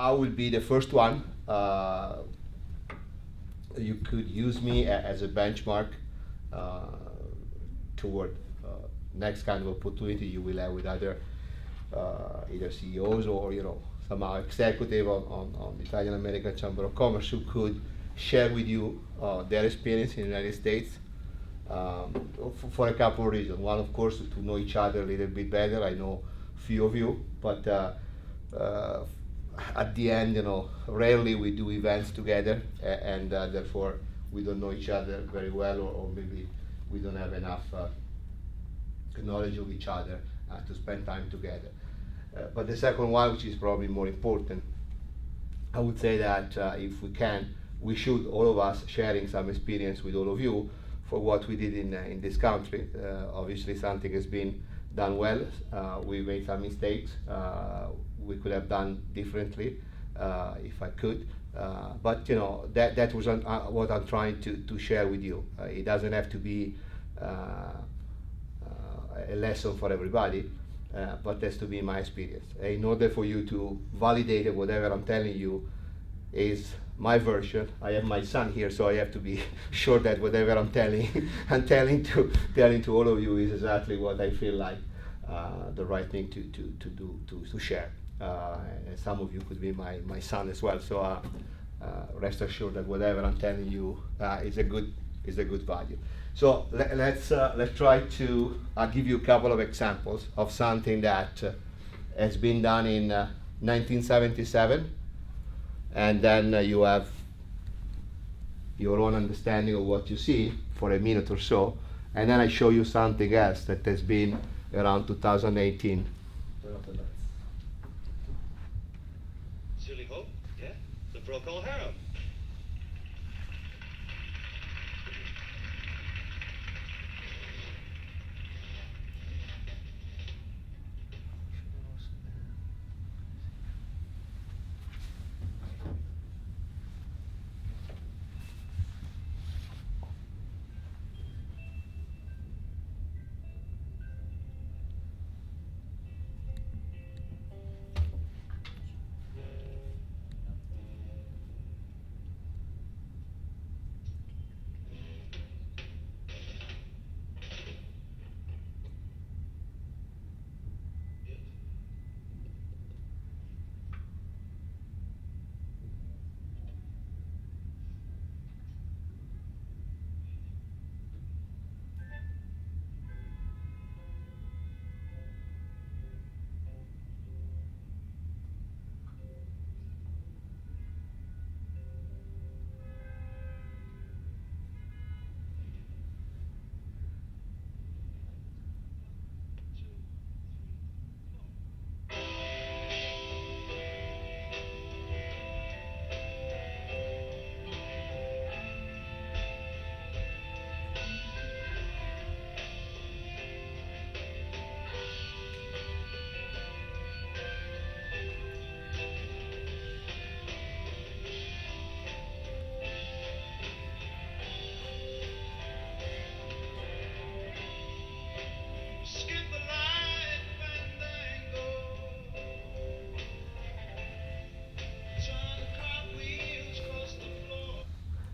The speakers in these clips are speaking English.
I will be the first one. You could use me as a benchmark toward next kind of opportunity you will have with other either CEOs or somehow executive on the Italian American Chamber of Commerce who could share with you their experience in the United States for a couple of reasons. One, of course, to know each other a little bit better. I know few of you, but at the end, rarely we do events together, and therefore we don't know each other very well, or maybe we don't have enough knowledge of each other to spend time together. But the second one, which is probably more important, I would say that if we can, we should, all of us, sharing some experience with all of you for what we did in this country. Obviously, something has been done well. We made some mistakes. We could have done differently if I could. But that was what I'm trying to share with you. It doesn't have to be a lesson for everybody, but that's to be my experience. In order for you to validate that whatever I'm telling you is my version, I have my son here, so I have to be sure that whatever I'm telling to all of you is exactly what I feel like the right thing to share. And some of you could be my son as well. So rest assured that whatever I'm telling you is a good value. So let's try to. I'll give you a couple of examples of something that has been done in 1977, and then you have your own understanding of what you see for a minute or so, and then I show you something else that has been around 2018. Silly hope, yeah, the Procol Harum.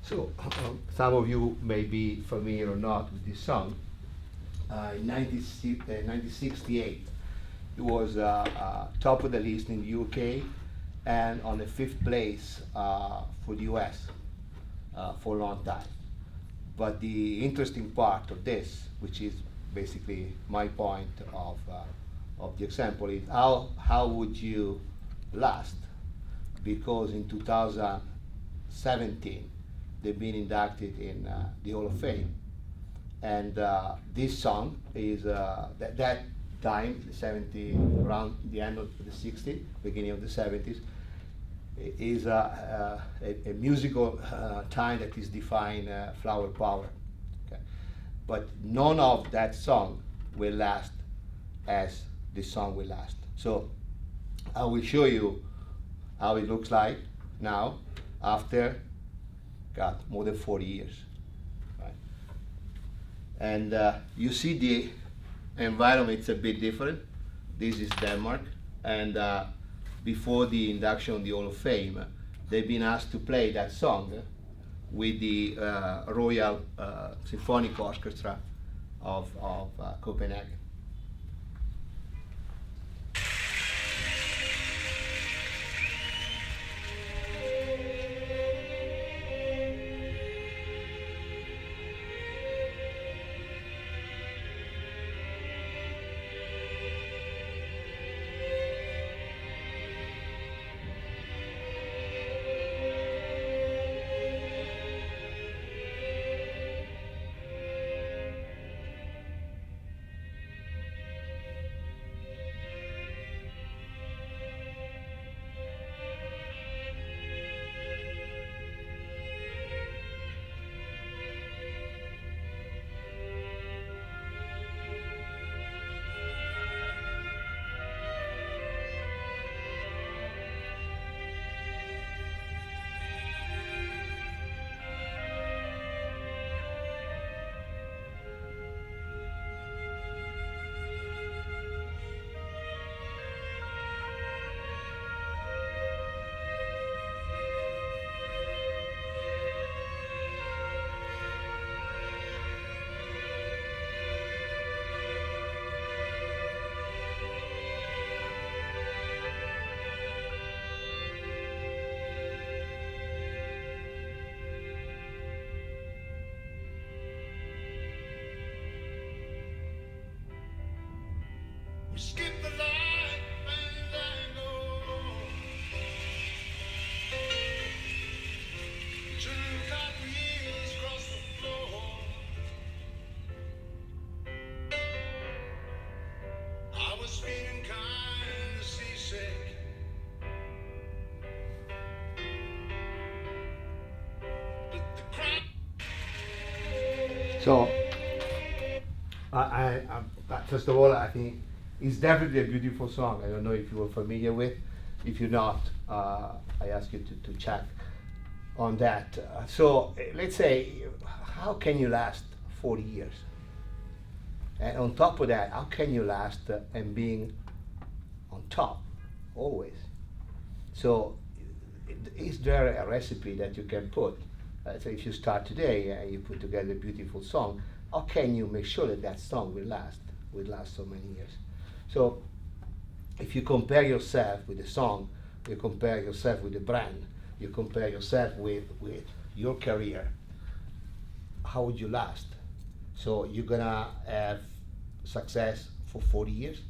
So some of you may be familiar or not with this song. In 1968, it was top of the list in the UK and on the 5th place for the US for a long time. But the interesting part of this, which is basically my point of the example, is how would you last? Because in 2017, they've been inducted in the Hall of Fame. And this song is that time, the 70, around the end of the 60s, beginning of the 70s, is a musical time that is defined flower power. Okay? But none of that song will last as this song will last. So I will show you how it looks like now after more than 40 years. Right? And you see the environment is a bit different. This is Denmark, and before the induction of the Hall of Fame, they've been asked to play that song with the Royal Symphonic Orchestra of Copenhagen. Skip the line and I go. Turn cartwheels across the floor. I was feeling kind of seasick. But the crowd. So, first of all, I think it's definitely a beautiful song. I don't know if you were familiar with. If you're not, I ask you to check on that. So let's say, how can you last 40 years? And on top of that, how can you last and being on top always? So is there a recipe that you can put? So if you start today and you put together a beautiful song, how can you make sure that that song will last so many years? So if you compare yourself with the song, you compare yourself with the brand, you compare yourself with your career, how would you last? So you're gonna have success for 40 years,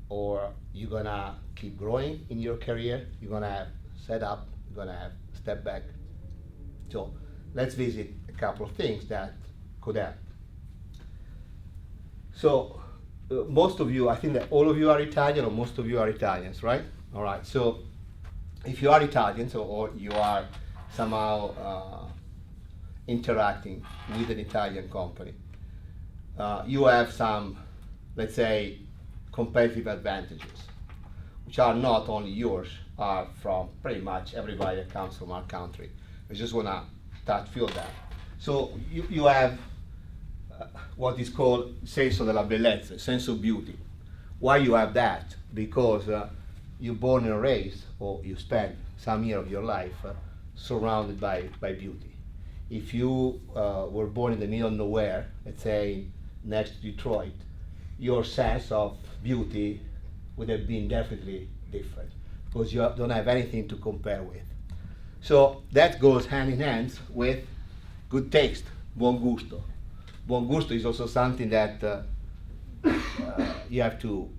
or you're gonna keep growing in your career, you're gonna have set up, you're gonna have step back. So let's visit a couple of things that could happen. So most of you, I think that all of you are Italian, or most of you are Italians, right? All right, so if you are Italians, or you are somehow interacting with an Italian company, you have some, let's say, competitive advantages, which are not only yours, are from pretty much everybody that comes from our country. I just want to start feel that. So you have what is called senso della bellezza, sense of beauty. Why you have that? Because you're born and raised, or you spend some year of your life surrounded by beauty. If you were born in the middle of nowhere, let's say next to Detroit, your sense of beauty would have been definitely different, because you don't have anything to compare with. So that goes hand in hand with good taste, buon gusto. Buon gusto is also something that you have to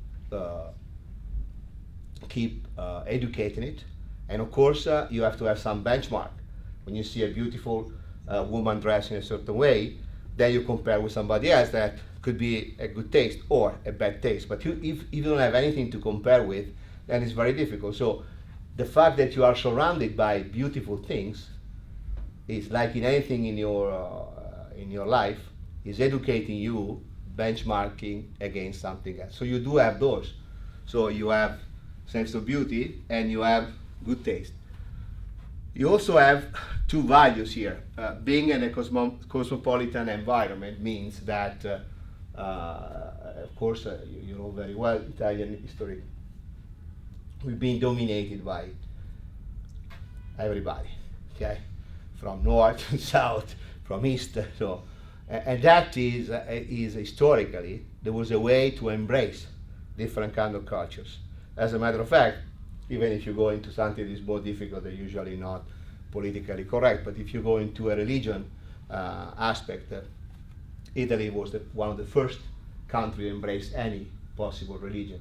keep educating it, and of course you have to have some benchmark. When you see a beautiful woman dressed in a certain way, then you compare with somebody else that could be a good taste or a bad taste. But if you don't have anything to compare with, then it's very difficult. So the fact that you are surrounded by beautiful things is, like in anything in your life, is educating you, benchmarking against something else. So you do have those. So you have sense of beauty and you have good taste. You also have two values here. Being in a cosmopolitan environment means that, of course, you know very well Italian history. we've been dominated by everybody, okay, from north to south, from east. So, and that is historically there was a way to embrace different kind of cultures. As a matter of fact, even if you go into something that is more difficult, they're usually not politically correct. But if you go into a religion aspect, Italy was one of the first country to embrace any possible religion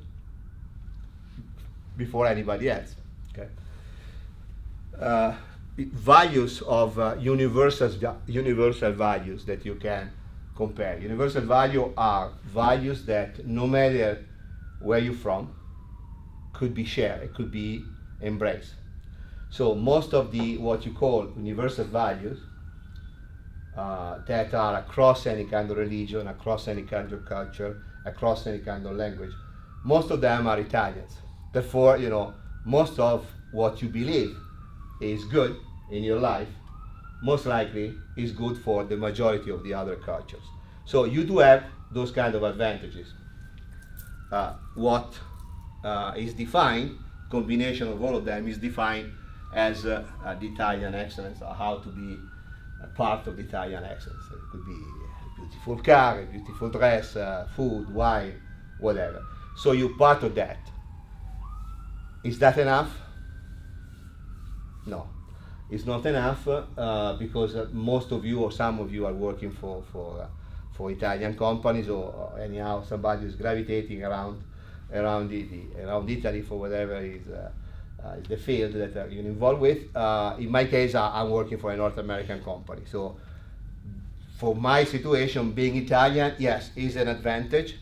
before anybody else. Okay. Values of universal values that you can compare. Universal value are values that no matter where you're from, could be shared, it could be embraced. So most of the what you call universal values that are across any kind of religion, across any kind of culture, across any kind of language, most of them are Italians. Therefore, you know, most of what you believe is good in your life, most likely is good for the majority of the other cultures. So you do have those kind of advantages. What is defined, combination of all of them is defined as the Italian excellence, or how to be a part of the Italian excellence. It could be a beautiful car, a beautiful dress, food, wine, whatever. So you're part of that. Is that enough? No, it's not enough because most of you or some of you are working for Italian companies, or anyhow somebody is gravitating around Italy for whatever is the field that you're involved with. In my case, I'm working for a North American company. So for my situation, being Italian, yes, is an advantage,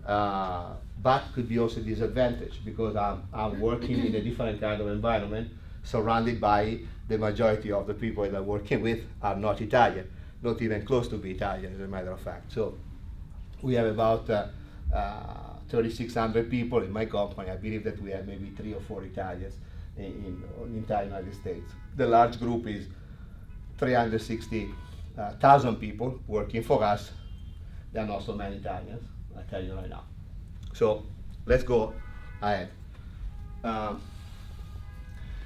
but could be also a disadvantage because I'm working in a different kind of environment, surrounded by the majority of the people that I'm working with are not Italian, not even close to be Italian, as a matter of fact. So we have about 3,600 people in my company. I believe that we have maybe 3 or 4 Italians in the United States. The large group is 360,000 people working for us. There are not so many Italians, I tell you right now. So let's go ahead.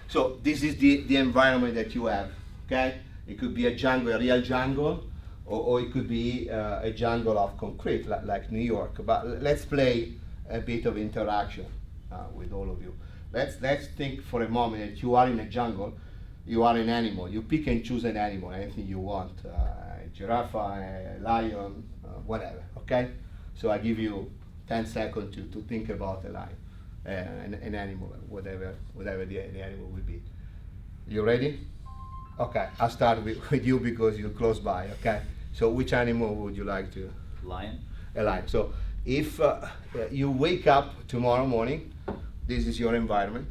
So this is the environment that you have, okay? It could be a jungle, a real jungle, or it could be a jungle of concrete, like New York. But let's play a bit of interaction with all of you. Let's think for a moment that you are in a jungle, you are an animal. You pick and choose an animal, anything you want, a giraffe, a lion, whatever, okay? So I give you 10 seconds to think about a lion, an animal, whatever the animal will be. You ready? Okay, I'll start with you because you're close by, okay? So which animal would you like to? Lion. A lion. So if you wake up tomorrow morning, this is your environment.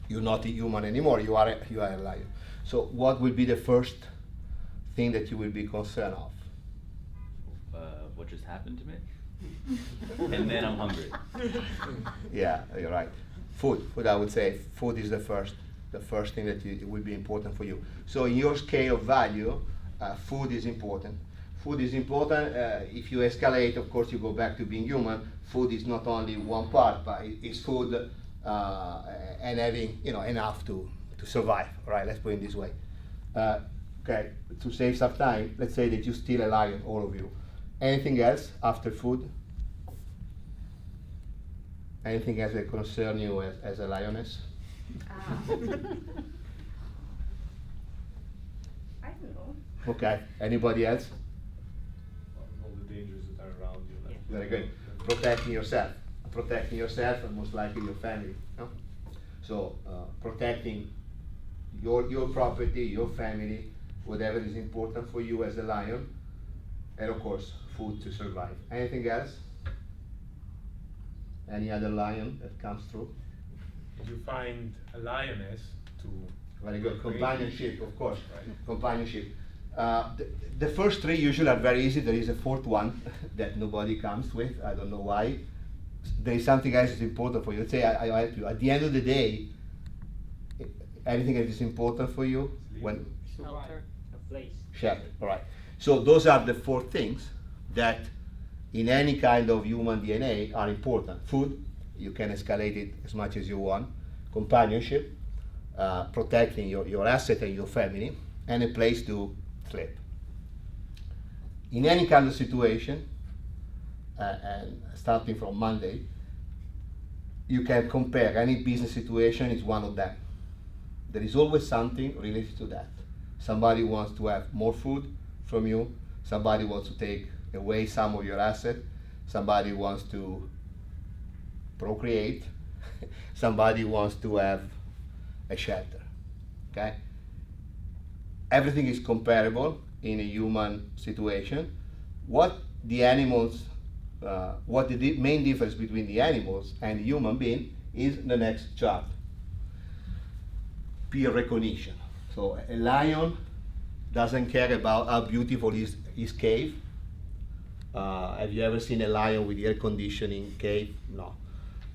You're not a human anymore, you are a lion. So what will be the first thing that you will be concerned of? What just happened to me? And then I'm hungry. Yeah, you're right. Food, I would say, food is the first thing that will be important for you. So in your scale of value, food is important. Food is important. If you escalate, of course, you go back to being human. Food is not only one part, but it's food and having enough to survive. Right? Let's put it this way. Okay, to save some time, let's say that you steal a lion, all of you. Anything else after food? Anything else that concerns you as a lioness? I don't know. Okay. Anybody else? All the dangers that are around you. Like Very good. Protecting yourself. Protecting yourself and most likely your family. No? So protecting your property, your family, whatever is important for you as a lion, and of course food to survive. Anything else? Any other lion that comes through? if you find a lioness to Very good. create- Companionship, of course. Right. Companionship. The first 3 usually are very easy. There is a 4th one that nobody comes with. I don't know why. There is something else that's important for you. Let's say I help you. At the end of the day, anything that is important for you, when Shelter, a place. shelter. All right. So those are the 4 things that in any kind of human DNA are important: food, you can escalate it as much as you want. Companionship, protecting your asset and your family, and a place to sleep. In any kind of situation, and starting from Monday, you can compare any business situation is one of them. There is always something related to that. Somebody wants to have more food from you, somebody wants to take away some of your asset, somebody wants to procreate, somebody wants to have a shelter, okay? Everything is comparable in a human situation. What the main difference between the animals and the human being is the next chart. Peer recognition. So a lion doesn't care about how beautiful his cave. Have you ever seen a lion with air conditioning cave? No.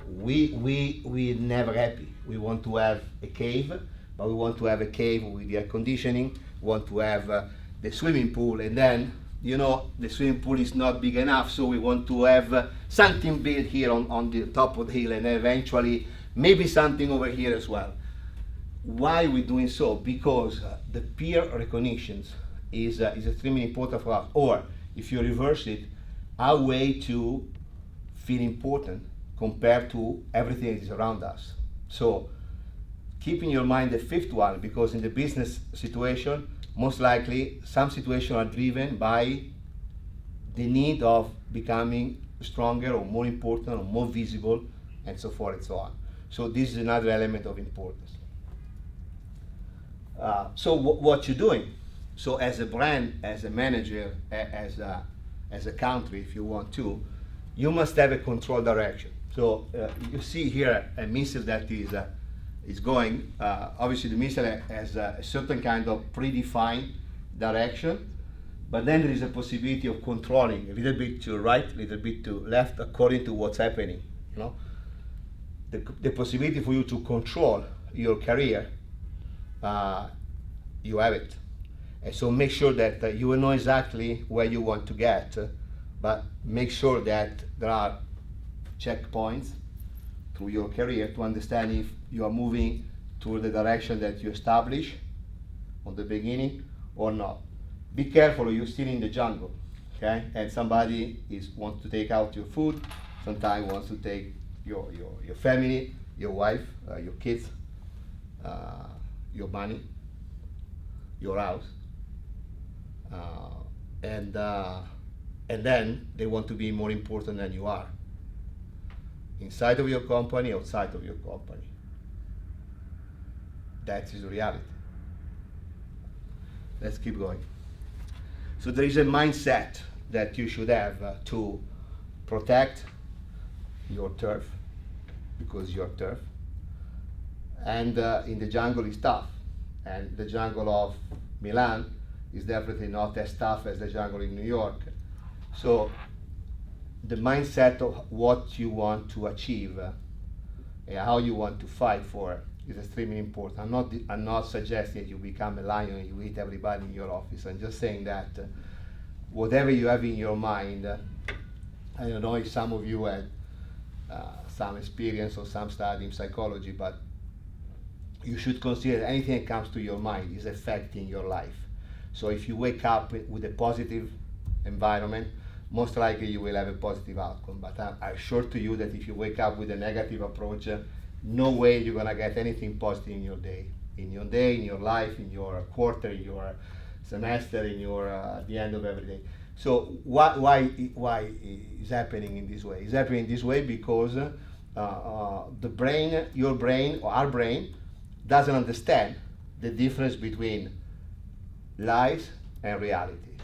We never happy. We want to have a cave, but we want to have a cave with air conditioning. We want to have the swimming pool, and then the swimming pool is not big enough, so we want to have something built here on the top of the hill, and eventually maybe something over here as well. Why are we doing so? Because the peer recognition is extremely important for us. Or if you reverse it, our way to feel important compared to everything that is around us. So keep in your mind the fifth one, because in the business situation, most likely some situations are driven by the need of becoming stronger or more important or more visible, and so forth and so on. So this is another element of importance. So what you're doing? So as a brand, as a manager, as a country, if you want to, you must have a control direction. So you see here a missile that is going. Obviously, the missile has a certain kind of predefined direction, but then there is a possibility of controlling a little bit to right, a little bit to left, according to what's happening. The possibility for you to control your career, you have it. And so make sure that you know exactly where you want to get, but make sure that there are checkpoints through your career to understand if you are moving toward the direction that you establish on the beginning or not. Be careful, you're still in the jungle, okay? And somebody wants to take out your food, sometimes wants to take your family, your wife, your kids, your money, your house, and then they want to be more important than you are, inside of your company, outside of your company. That is reality. Let's keep going. So there is a mindset that you should have to protect your turf, because your turf, and in the jungle is tough, and the jungle of Milan is definitely not as tough as the jungle in New York. So the mindset of what you want to achieve and how you want to fight for is extremely important. I'm not suggesting you become a lion and you eat everybody in your office. I'm just saying that whatever you have in your mind, I don't know if some of you had some experience or some study in psychology, but you should consider anything that comes to your mind is affecting your life. So if you wake up with a positive environment, most likely you will have a positive outcome. But I assure to you that if you wake up with a negative approach, no way you're gonna get anything positive in your day, in your life, in your quarter, in your semester, in your the end of every day. So why is happening in this way? It's happening this way because the brain, your brain, or our brain, doesn't understand the difference between lies and reality.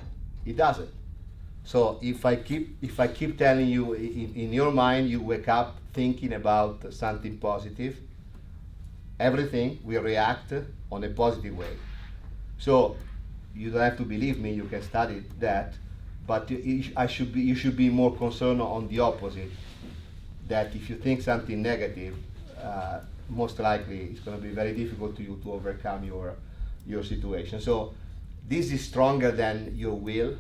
It doesn't. So if I keep telling you in your mind, you wake up thinking about something positive, everything will react on a positive way. So you don't have to believe me, you can study that, but you should be more concerned on the opposite, that if you think something negative, most likely it's going to be very difficult to you to overcome your situation. So this is stronger than your will,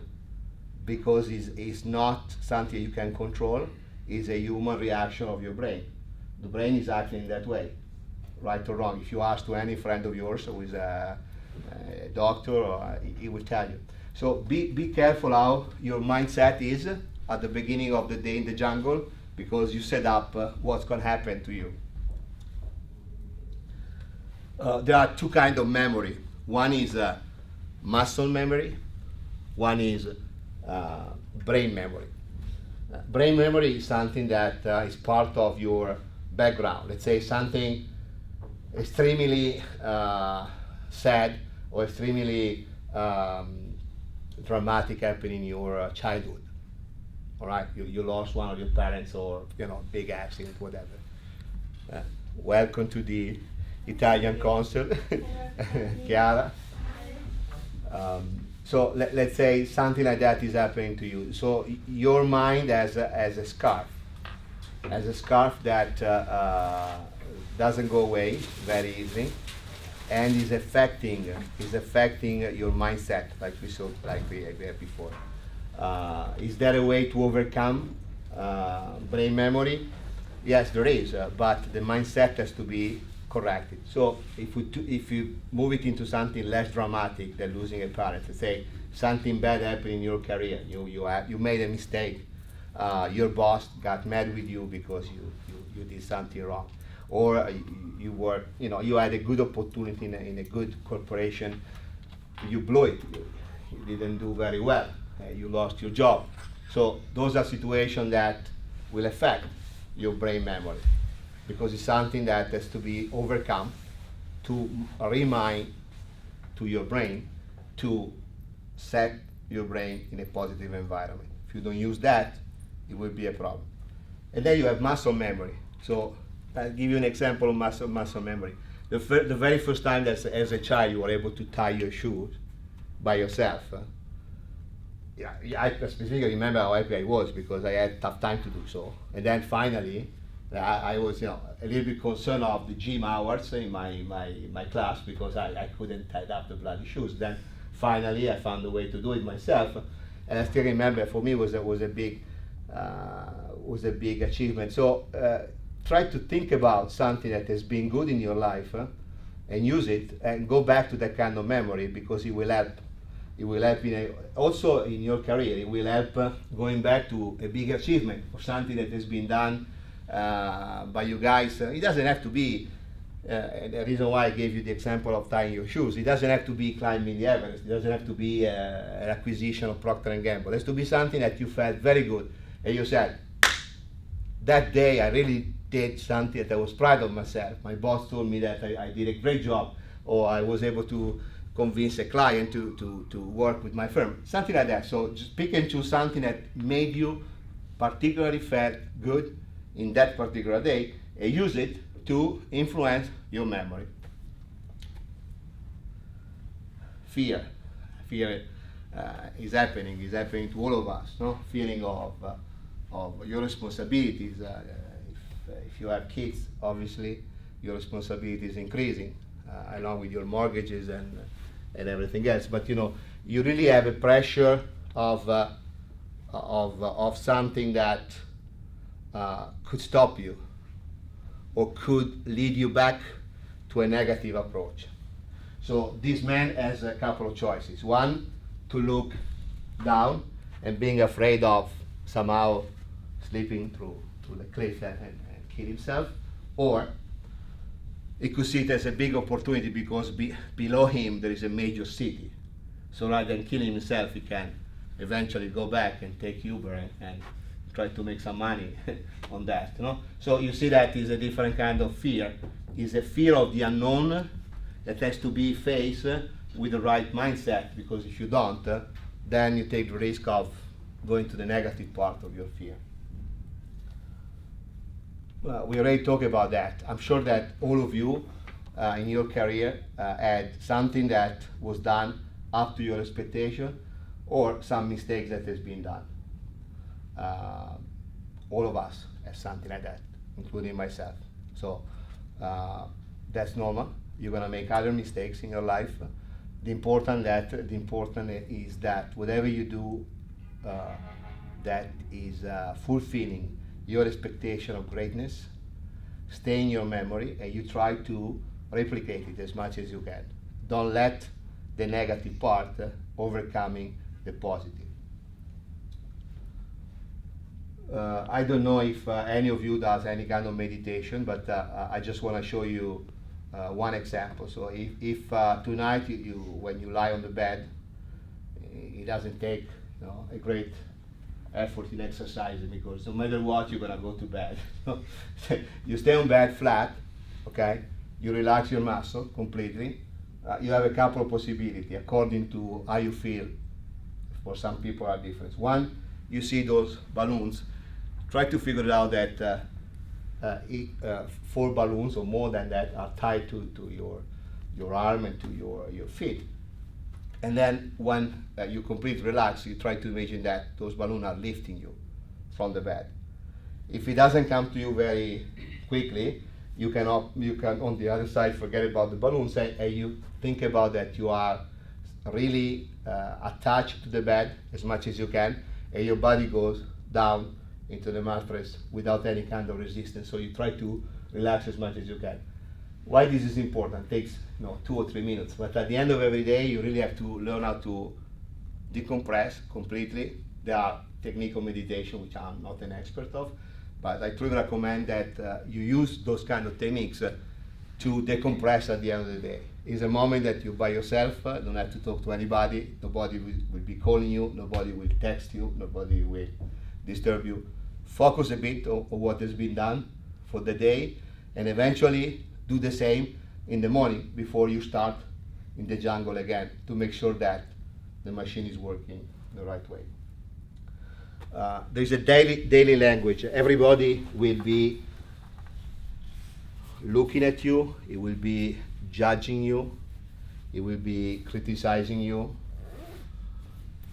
because it's not something you can control. It's a human reaction of your brain. The brain is acting that way, right or wrong. If you ask to any friend of yours who is a doctor, or he will tell you. So be careful how your mindset is at the beginning of the day in the jungle, because you set up what's going to happen to you. There are two kinds of memory. One is muscle memory. One is brain memory. Brain memory is something that is part of your background. Let's say something extremely sad or extremely dramatic happened in your childhood. All right, you lost one of your parents, or big accident, whatever. Welcome to the Italian consul, Chiara. So let's say something like that is happening to you. So your mind has a scarf that doesn't go away very easily, and is affecting your mindset, like we had before. Is there a way to overcome brain memory? Yes, there is, but the mindset has to be corrected. So if you move it into something less dramatic than losing a parent, let's say something bad happened in your career, you made a mistake, your boss got mad with you because you did something wrong, or you had a good opportunity in a good corporation, you blew it, you didn't do very well, you lost your job. So those are situations that will affect your brain memory, because it's something that has to be overcome to remind to your brain to set your brain in a positive environment. If you don't use that, it will be a problem. And then you have muscle memory. So I'll give you an example of muscle memory. The very first time that as a child you were able to tie your shoes by yourself, I specifically remember how happy I was, because I had tough time to do so. And then finally, I was a little bit concerned of the gym hours in my class, because I couldn't tie up the bloody shoes. Then finally I found a way to do it myself, and I still remember, for me was a big achievement. So try to think about something that has been good in your life and use it, and go back to that kind of memory, because it will help. It will help also in your career. It will help going back to a big achievement or something that has been done by you guys. It doesn't have to be, the reason why I gave you the example of tying your shoes, it doesn't have to be climbing the Everest. It doesn't have to be an acquisition of Procter & Gamble. It has to be something that you felt very good, and you said, that day I really did something that I was proud of myself. My boss told me that I did a great job, or I was able to convince a client to work with my firm, something like that. So just pick and choose something that made you particularly felt good in that particular day, and use it to influence your memory. Fear is happening to all of us, no? Feeling of your responsibilities. If you have kids, obviously your responsibility is increasing, along with your mortgages and everything else. But you really have a pressure of something that could stop you, or could lead you back to a negative approach. So this man has a couple of choices. One, to look down and being afraid of somehow slipping through the cliff and kill himself, or he could see it as a big opportunity, because below him there is a major city. So rather than killing himself, he can eventually go back and take Uber and try to make some money on that. So you see that is a different kind of fear. It's a fear of the unknown that has to be faced with the right mindset, because if you don't, then you take the risk of going to the negative part of your fear. Well, we already talked about that. I'm sure that all of you in your career had something that was done up to your expectation, or some mistakes that has been done. All of us have something like that, including myself. So that's normal. You're gonna make other mistakes in your life. The important is that whatever you do that is fulfilling your expectation of greatness, stay in your memory, and you try to replicate it as much as you can. Don't let the negative part overcoming the positive. I don't know if any of you does any kind of meditation, but I just want to show you one example. So if tonight when you lie on the bed, it doesn't take a great effort in exercising, because no matter what, you're gonna go to bed. You stay on bed flat, okay? You relax your muscle completely. You have a couple of possibilities according to how you feel. For some people are different. One, you see those balloons. Try to figure it out that 4 balloons or more than that are tied to your arm and to your feet. And then when you completely relax, you try to imagine that those balloons are lifting you from the bed. If it doesn't come to you very quickly, you can on the other side forget about the balloons, and you think about that you are really attached to the bed as much as you can, and your body goes down into the mattress without any kind of resistance. So you try to relax as much as you can. Why this is important? It takes 2 or 3 minutes, but at the end of every day, you really have to learn how to decompress completely. There are techniques of meditation which I'm not an expert of, but I truly recommend that you use those kind of techniques to decompress at the end of the day. It's a moment that you're by yourself, don't have to talk to anybody, nobody will be calling you, nobody will text you, nobody will disturb you. Focus a bit on what has been done for the day, and eventually do the same in the morning before you start in the jungle again, to make sure that the machine is working the right way. There's a daily language. Everybody will be looking at you, it will be judging you, it will be criticizing you.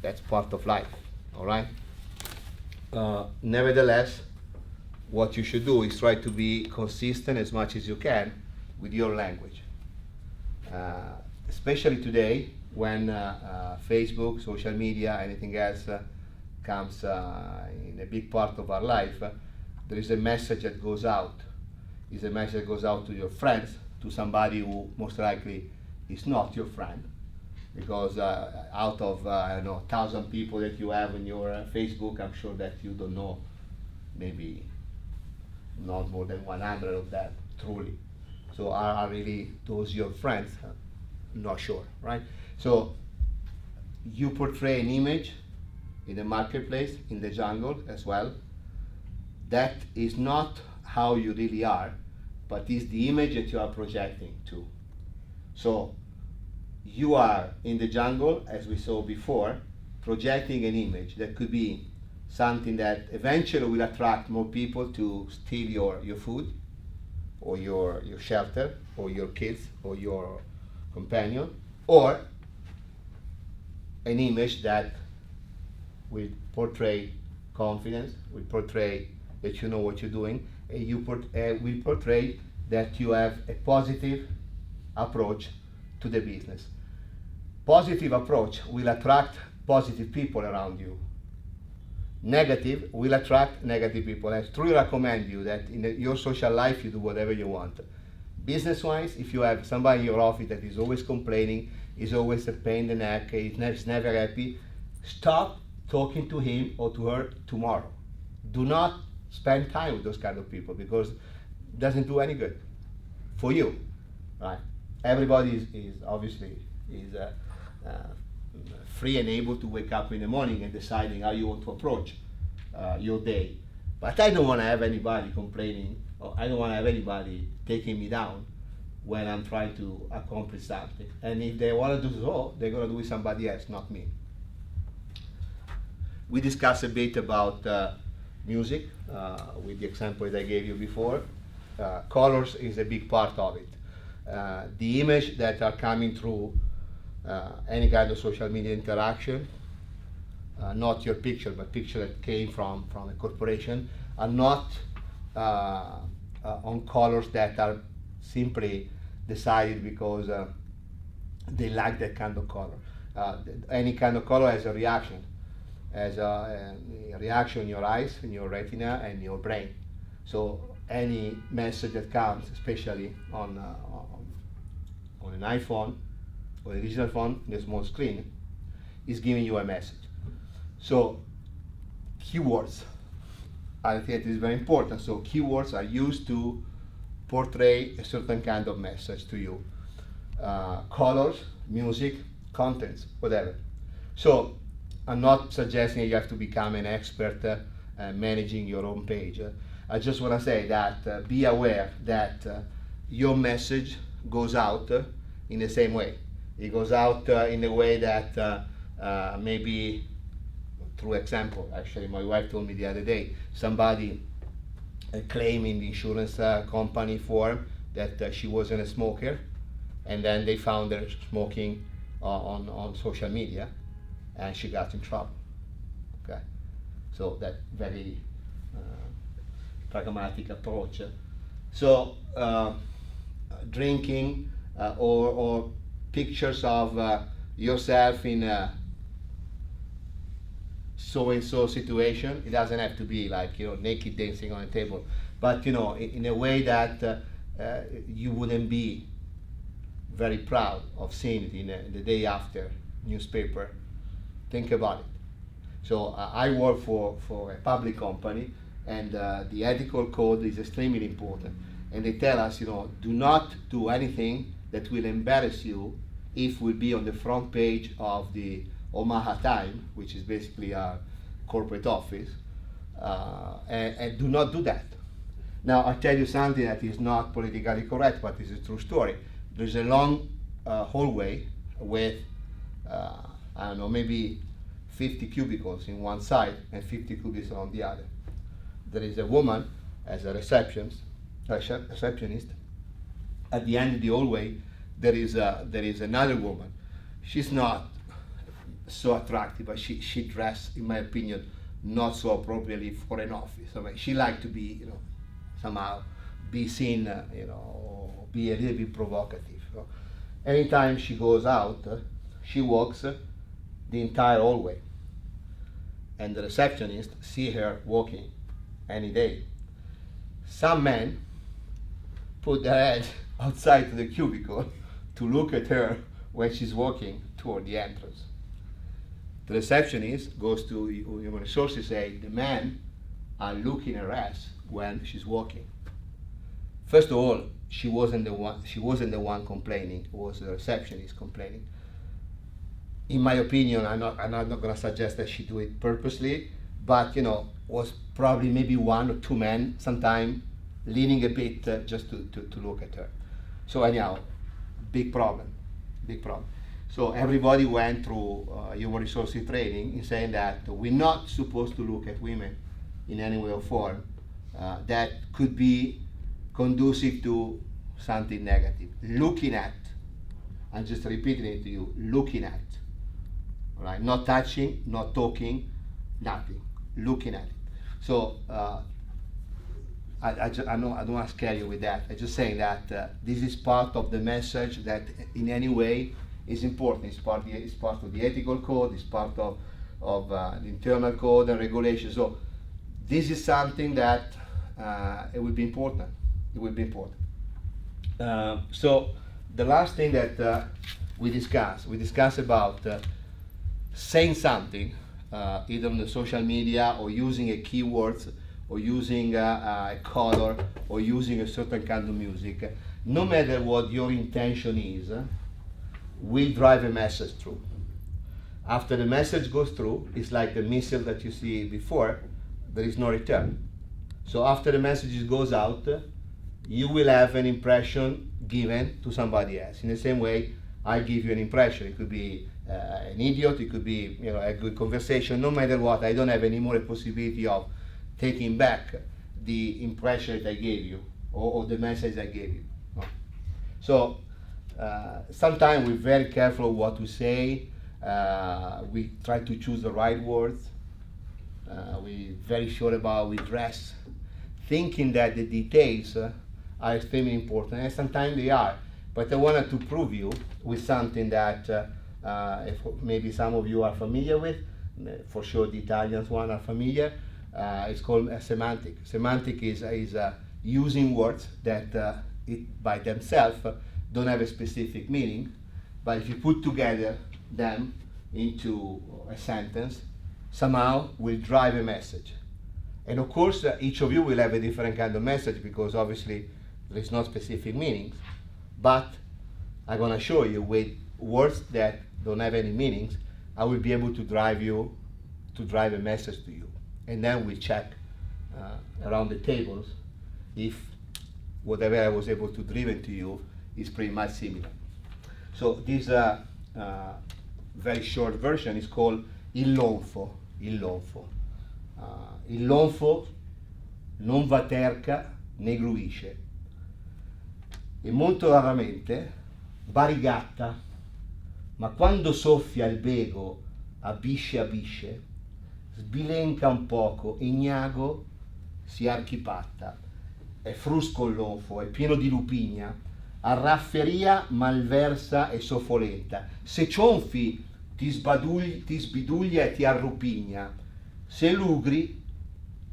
That's part of life, all right? Nevertheless, what you should do is try to be consistent as much as you can with your language. Especially today, when Facebook, social media, anything else comes in a big part of our life, there is a message that goes out. It's a message that goes out to your friends, to somebody who most likely is not your friend, because out of 1,000 people that you have on your Facebook, I'm sure that you don't know maybe not more than 100 of them truly. So are really those your friends? Not sure, right? So you portray an image in the marketplace, in the jungle as well. That is not how you really are, but is the image that you are projecting to. So you are in the jungle, as we saw before, projecting an image that could be something that eventually will attract more people to steal your food, or your shelter, or your kids, or your companion, or an image that will portray confidence, will portray that you know what you're doing, and you will portray that you have a positive approach to the business. Positive approach will attract positive people around you. Negative will attract negative people. I truly recommend you that in your social life you do whatever you want. Business-wise, if you have somebody in your office that is always complaining, is always a pain in the neck, is never happy, stop talking to him or to her tomorrow. Do not spend time with those kind of people, because it doesn't do any good for you, right? Everybody is obviously free and able to wake up in the morning and deciding how you want to approach your day. But I don't want to have anybody complaining, or I don't want to have anybody taking me down when I'm trying to accomplish something. And if they want to do so, they're going to do it with somebody else, not me. We discussed a bit about music with the example that I gave you before. Colors is a big part of it. The image that are coming through any kind of social media interaction, not your picture, but picture that came from a corporation, are not on colors that are simply decided because they like that kind of color. Any kind of color has a reaction, in your eyes, in your retina, and your brain. So any message that comes, especially on an iPhone or a digital phone, the small screen, is giving you a message. So keywords, I think it is very important. So keywords are used to portray a certain kind of message to you. Colors, music, contents, whatever. So I'm not suggesting you have to become an expert managing your own page. I just want to say that be aware that your message goes out in the same way. It goes out in a way that maybe, through example, actually my wife told me the other day, somebody claimed in the insurance company form that she wasn't a smoker, and then they found her smoking on social media, and she got in trouble. Okay, so that very pragmatic approach. So drinking or pictures of yourself in a so-and-so situation. It doesn't have to be like, naked dancing on a table, but in a way that you wouldn't be very proud of seeing it in the day after newspaper. Think about it. So I work for a public company, and the ethical code is extremely important. And they tell us, do not do anything that will embarrass you if will be on the front page of the Omaha Times, which is basically our corporate office, and do not do that. Now I'll tell you something that is not politically correct, but it's a true story. There's a long hallway with, I don't know, maybe 50 cubicles in one side and 50 cubicles on the other. There is a woman as a receptionist. At the end of the hallway, there is another woman. She's not so attractive, but she dressed, in my opinion, not so appropriately for an office. I mean, she liked to be, somehow be seen, or be a little bit provocative. Anytime she goes out, she walks the entire hallway, and the receptionist see her walking any day. Some men put their head outside the cubicle to look at her when she's walking toward the entrance. The receptionist goes to human resources, say the men are looking at her ass when she's walking. First of all, she wasn't the one complaining. It was the receptionist complaining. In my opinion, I'm not going to suggest that she do it purposely, but was probably maybe one or two men sometime leaning a bit just to look at her. So anyhow, big problem. So everybody went through human resources training in saying that we're not supposed to look at women in any way or form that could be conducive to something negative. Looking at, I'm just repeating it to you, looking at, right? Not touching, not talking, nothing, looking at it. So I don't want to scare you with that. I'm just saying that this is part of the message that in any way is important. It's part of the ethical code, it's part of the internal code and regulations. So this is something that it will be important. It will be important. So the last thing that we discuss about saying something either on the social media or using a keywords or using a color or using a certain kind of music. No matter what your intention is, will drive a message through. After the message goes through, it's like the missile that you see before, there is no return. So after the message goes out, you will have an impression given to somebody else. In the same way, I give you an impression. It could be an idiot, it could be a good conversation. No matter what, I don't have any more a possibility of taking back the impression that I gave you or the message I gave you. No. So sometimes we're very careful of what we say. We try to choose the right words. We're very sure about how we dress, thinking that the details are extremely important, and sometimes they are. But I wanted to prove you with something that if maybe some of you are familiar with. For sure, the Italians one are familiar. It's called a semantic. Semantic is using words that by themselves don't have a specific meaning, but if you put together them into a sentence, somehow will drive a message. And of course, each of you will have a different kind of message because obviously there is no specific meanings, but I'm going to show you with words that don't have any meanings, I will be able to drive a message to you. And then we check around the tables if whatever I was able to drive to you is pretty much similar. So this very short version is called il lonfo. Il lonfo. Il lonfo non va terca né gruisce e molto raramente varigatta, ma quando soffia il bego abisce, sbilenca un poco, ignago si archipatta, è frusco il lonfo, è pieno di lupigna, a rafferia malversa e soffolenta, se cionfi ti sbiduglia e ti arrupigna, se lugri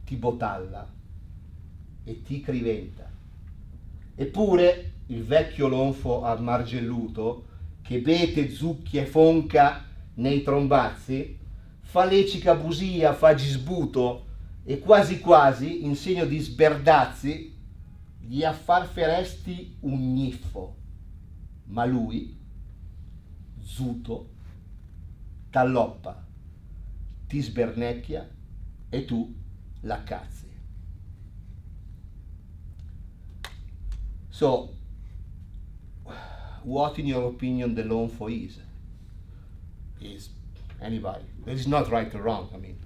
ti botalla e ti criventa. Eppure il vecchio lonfo armargelluto che bete, zucchia e fonca nei trombazzi, fa lecica busia, fa gisbuto e quasi quasi, in segno di sberdazzi, gli affarferesti un gniffo, ma lui, zuto, t'alloppa, ti sbernecchia e tu l'accazzi. So, what in your opinion the lonfo is? Is anybody? It is not right or wrong, I mean.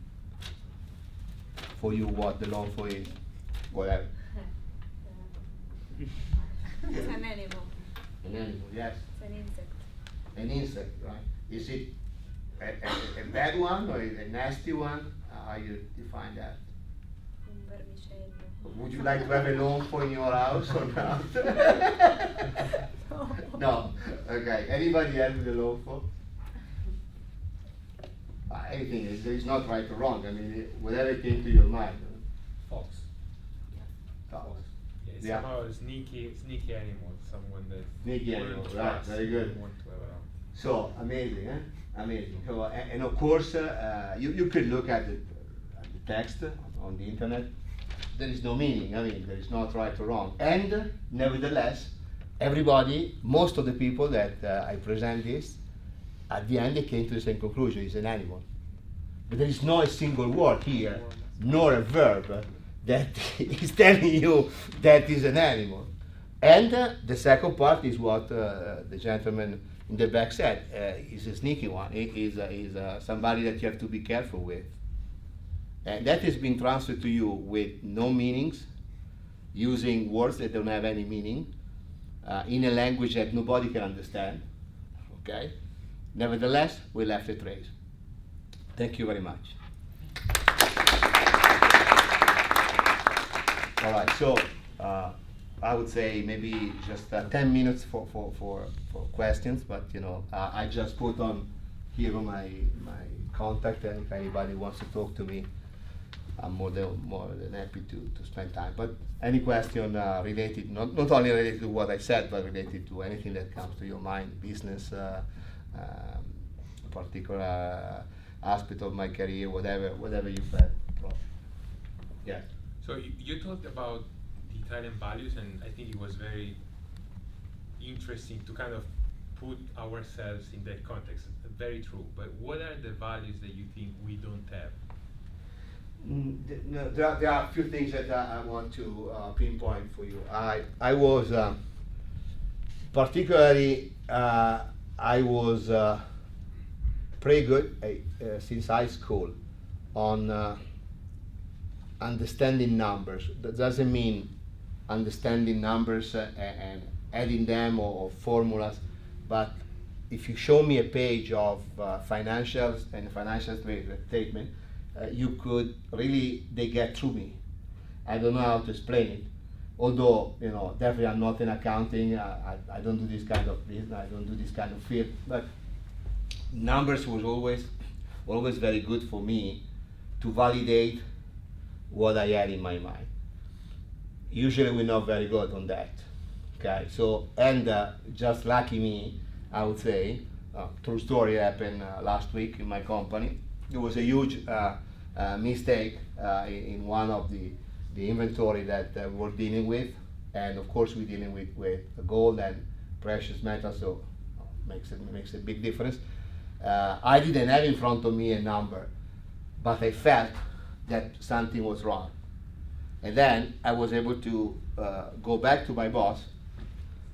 For you, what the lonfo is, whatever. It's an animal. An animal, yes. It's an insect. An insect, right? Is it a bad one or a nasty one? How you define that? Un vermicello. Would you like to have a lonfo in your house or not? No. Okay. Anybody else with a lonfo? Anything is not right or wrong. I mean, whatever came to your mind. Fox. Fox. Yeah, it's Yeah. somehow a sneaky animal. Someone that Sneaky wouldn't animal, right, trust, very good. wouldn't want to have around. So amazing, eh? Amazing. So, and of course, you could look at the text on the internet. There is no meaning. I mean, there is not right or wrong. And nevertheless, everybody, most of the people that I present this, at the end they came to the same conclusion: it's an animal. But there is no a single word here, nor a verb that is telling you that is an animal. And the second part is what the gentleman in the back said. Is a sneaky one. It is somebody that you have to be careful with. And that is being transferred to you with no meanings, using words that don't have any meaning, in a language that nobody can understand. Okay? Nevertheless, we left a trace. Thank you very much. All right, so I would say maybe just 10 minutes for questions, but you know, I just put on here my contact, and if anybody wants to talk to me, I'm more than happy to spend time. But any question related, not only related to what I said, but related to anything that comes to your mind, business, particular aspect of my career, whatever you felt. Yeah. So you talked about the Italian values, and I think it was very interesting to kind of put ourselves in that context. Very true. But what are the values that you think we don't have? No, there are a few things that I want to pinpoint for you. I was particularly I was pretty good since high school on understanding numbers. That doesn't mean understanding numbers and adding them or formulas, but if you show me a page of financials and financial statement, you could really, they get through me. I don't know how to explain it. Although, you know, definitely I'm not in accounting, I don't do this kind of business, I don't do this kind of field, but numbers was always very good for me to validate what I had in my mind. usually we're not very good on that. Okay, so, and just lucky me, I would say, true story happened last week in my company. There was a huge mistake in one of the inventory that we're dealing with, and of course we're dealing with gold and precious metals, so makes a big difference. I didn't have in front of me a number, but I felt that something was wrong. And then I was able to go back to my boss,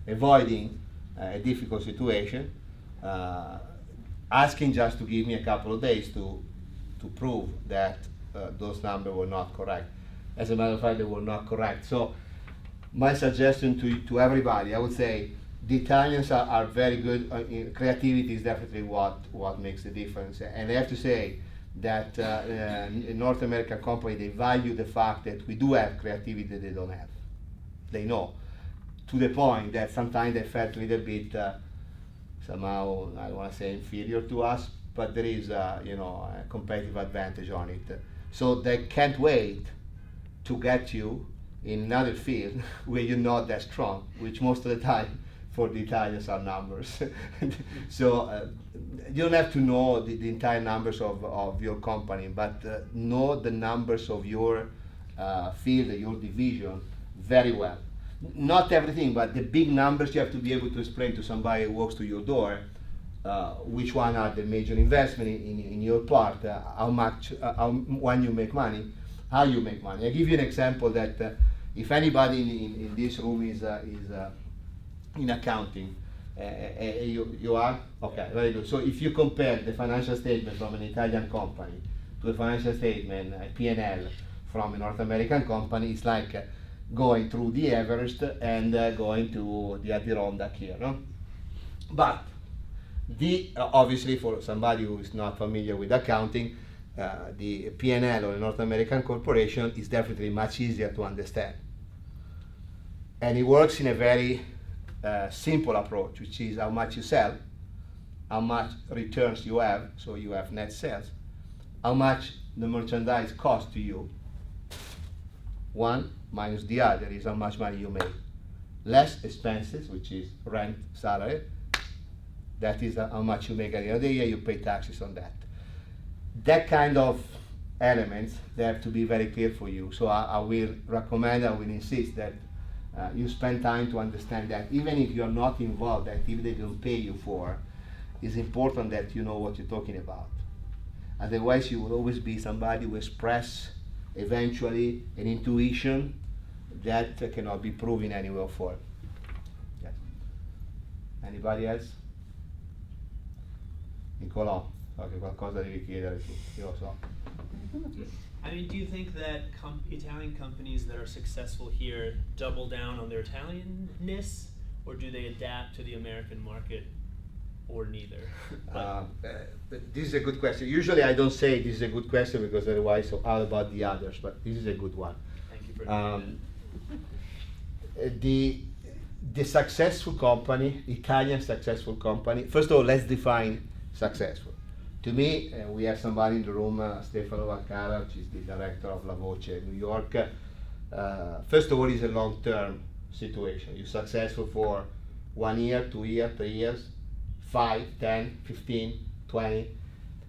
avoiding a difficult situation, asking just to give me a couple of days to prove that those numbers were not correct. As a matter of fact, they were not correct. So my suggestion to everybody, I would say, the Italians are very good. Creativity is definitely what makes the difference. And I have to say that in North American company, they value the fact that we do have creativity they don't have. They know. To the point that sometimes they felt a little bit somehow, I don't want to say inferior to us, but there is a competitive advantage on it. So they can't wait to get you in another field where you're not that strong, which most of the time for the Italians are numbers. So you don't have to know the entire numbers of your company, but know the numbers of your field, your division very well. Not everything, but the big numbers you have to be able to explain to somebody who walks to your door which one are the major investment in your part, how much, when you make money, how you make money. I give you an example that if anybody in this room is in accounting, you are? Okay, very good. So if you compare the financial statement from an Italian company to a financial statement, a P&L from a North American company, it's like going through the Everest and going to the Adirondack here, no? But obviously for somebody who is not familiar with accounting, the P&L of a North American corporation is definitely much easier to understand. And it works in a very simple approach, which is how much you sell, how much returns you have, so you have net sales, how much the merchandise costs to you. One minus the other is how much money you make. Less expenses, which is rent, salary, that is how much you make at the end of the year, you pay taxes on that. That kind of elements, they have to be very clear for you. So I will recommend, I will insist that you spend time to understand that. Even if you're not involved, that if they don't pay you for, it's important that you know what you're talking about. Otherwise you will always be somebody who express eventually an intuition that cannot be proven anywhere for. Yes. Anybody else? Nicolò, so che qualcosa devi chiedere tu, io lo so. I mean, do you think that Italian companies that are successful here double down on their Italianness, or do they adapt to the American market, or neither? This is a good question. Usually I don't say this is a good question because otherwise so all about the others, but this is a good one. Thank you for doing that. The successful company, Italian successful company, first of all, let's define successful. To me, we have somebody in the room, Stefano Vaccara, which is the director of La Voce in New York. First of all, it's a long-term situation. You're successful for 1 year, 2 years, 3 years, 5, 10, 15, 20.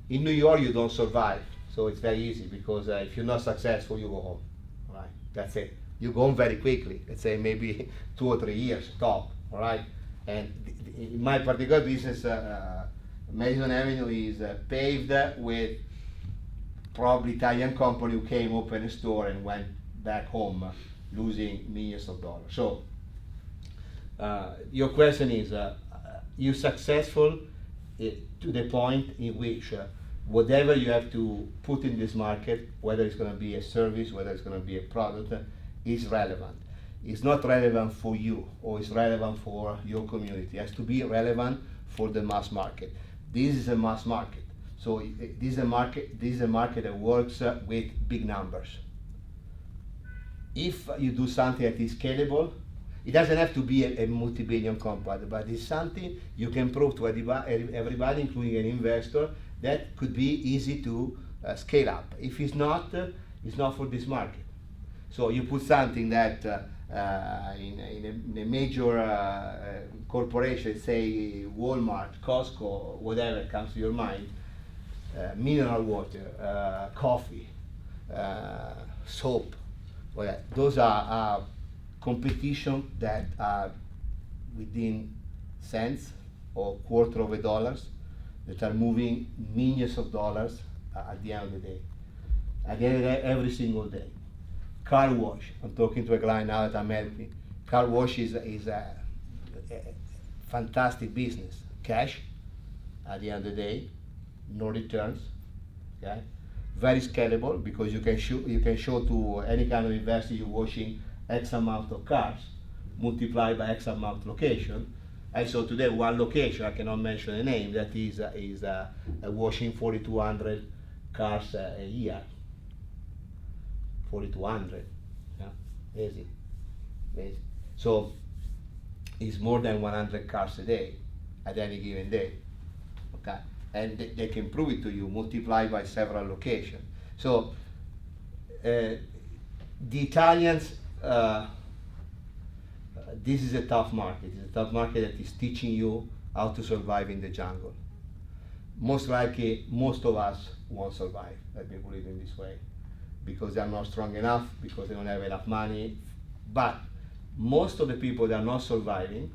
In New York, you don't survive, so it's very easy because if you're not successful, you go home. All right, that's it. You go home very quickly. Let's say maybe 2 or 3 years top. All right, and in my particular business, Madison Avenue is paved with probably Italian company who came, opened a store, and went back home losing millions of dollars. So your question is, you're successful to the point in which whatever you have to put in this market, whether it's going to be a service, whether it's going to be a product, is relevant. It's not relevant for you or it's relevant for your community. It has to be relevant for the mass market. This is a mass market. So this is a market that works with big numbers. If you do something that is scalable, it doesn't have to be a multi-billion company, but it's something you can prove to everybody, including an investor, that could be easy to scale up. If it's not for this market. So you put something that in a major corporation, say Walmart, Costco, whatever comes to your mind, mineral water, coffee, soap, well, those are competition that are within cents or quarter of a dollars that are moving millions of dollars at the end of the day. At the end of the day, every single day. Car wash, I'm talking to a client now that I'm helping. Car wash is a fantastic business. Cash, at the end of the day, no returns, okay? Very scalable because you can show to any kind of investor you're washing X amount of cars, multiplied by X amount location. And so today, one location, I cannot mention a name, that is washing 4,200 cars a year. 4,200, yeah, easy. So it's more than 100 cars a day at any given day, okay? And they can prove it to you, multiplied by several locations. So the Italians, this is a tough market. It's a tough market that is teaching you how to survive in the jungle. Most likely, most of us won't survive, let me put it in this way, because they are not strong enough, because they don't have enough money. But most of the people that are not surviving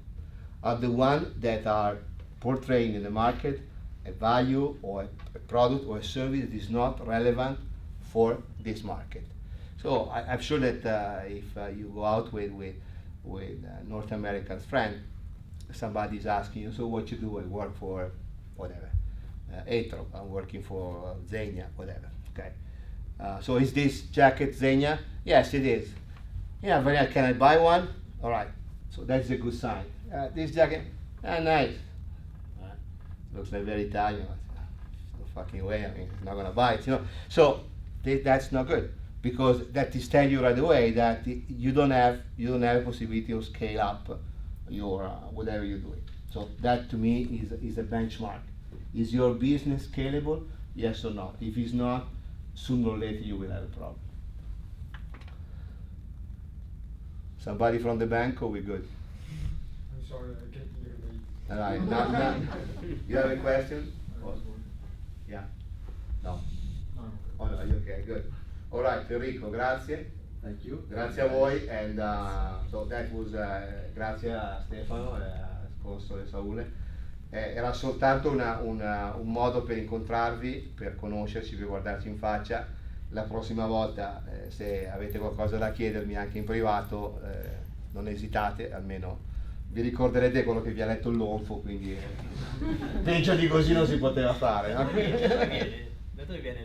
are the ones that are portraying in the market a value or a product or a service that is not relevant for this market. So I'm sure that if you go out with North American friend, somebody's asking you, so what you do? I work for whatever, Etro, I'm working for Zegna, whatever, okay. So is this jacket Zegna? Yes, it is. Yeah, very nice. Can I buy one? All right. So that's a good sign. This jacket, nice. Looks like very Italian. No fucking way. I mean, I'm not gonna buy it, you know. So that's not good, because that is telling you right away that you don't have a possibility to scale up your whatever you're doing. So that to me is a benchmark. Is your business scalable? Yes or no? If it's not, sooner or later you will have a problem. Somebody from the bank, or we good? I'm sorry, I can't hear me. All right, now, you have a question? Or- yeah? No? Oh no, you're okay, good. All right, Enrico, grazie. Thank you. Grazie a voi, and so that was, grazie a Stefano, sponsor e Saule. Era soltanto un modo per incontrarvi, per conoscerci, per guardarci in faccia. La prossima volta, se avete qualcosa da chiedermi anche in privato, non esitate, almeno vi ricorderete quello che vi ha letto il Lonfo, quindi peggio di così non si poteva fare. No? Da dove viene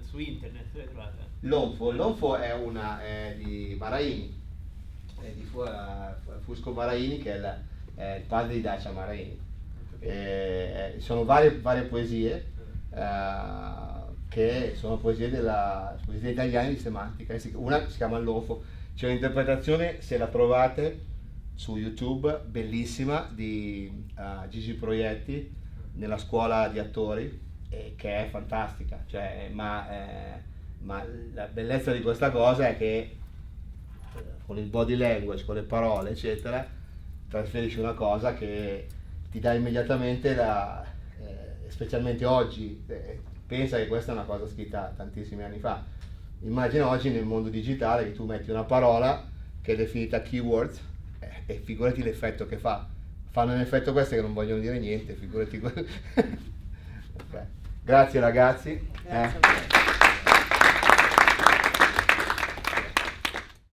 su internet? Dove l'hai trovata? L'Onfo è di Maraini, è di Fusco Maraini, che è il padre di Dacia Maraini. Sono varie poesie che sono poesie italiane di semantica. Una si chiama L'Onfo, c'è un'interpretazione, se la trovate su YouTube, bellissima, di Gigi Proietti nella scuola di attori, che è fantastica, cioè, ma la bellezza di questa cosa è che con il body language, con le parole eccetera, trasferisci una cosa che ti dà immediatamente specialmente oggi, pensa che questa è una cosa scritta tantissimi anni fa. Immagina oggi nel mondo digitale che tu metti una parola che è definita keywords e figurati l'effetto che fa. Fanno in effetto queste che non vogliono dire niente, figurati. Okay. Grazie ragazzi. Grazie a voi.